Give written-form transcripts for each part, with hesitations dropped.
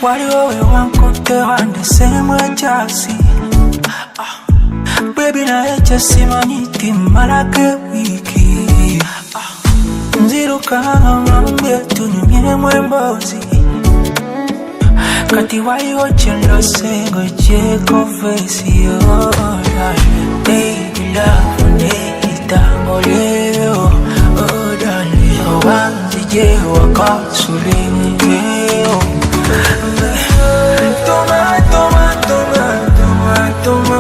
waliwo wewankotte wandesemu ekyasi. Baby naye kyasimanyi timmalako ewiiki. Nziruka ngambye tunyumyemu emboozi. Kati waliwo kyendose ng'ogyeko feesi yo. Baby love neitamboleyo. Oh darling, owanzije wakasulengeyo. Toma, toma, toma, toma, toma.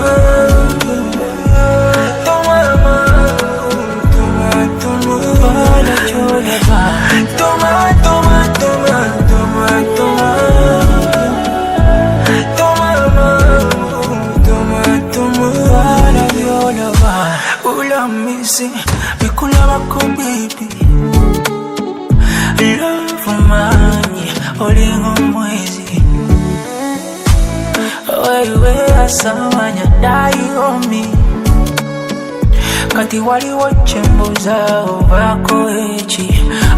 Toma, toma, toma. Wala choleba. Toma, toma, toma, toma, toma. Toma, toma, toma. Wala choleba. Ula misi, mikulabako baby. Love manyi, olingo mwezi. Wewe asamanya die on me. Kati waliwo kyembuza obako eki.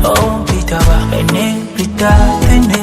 Oh, pitaba ene, pita ene.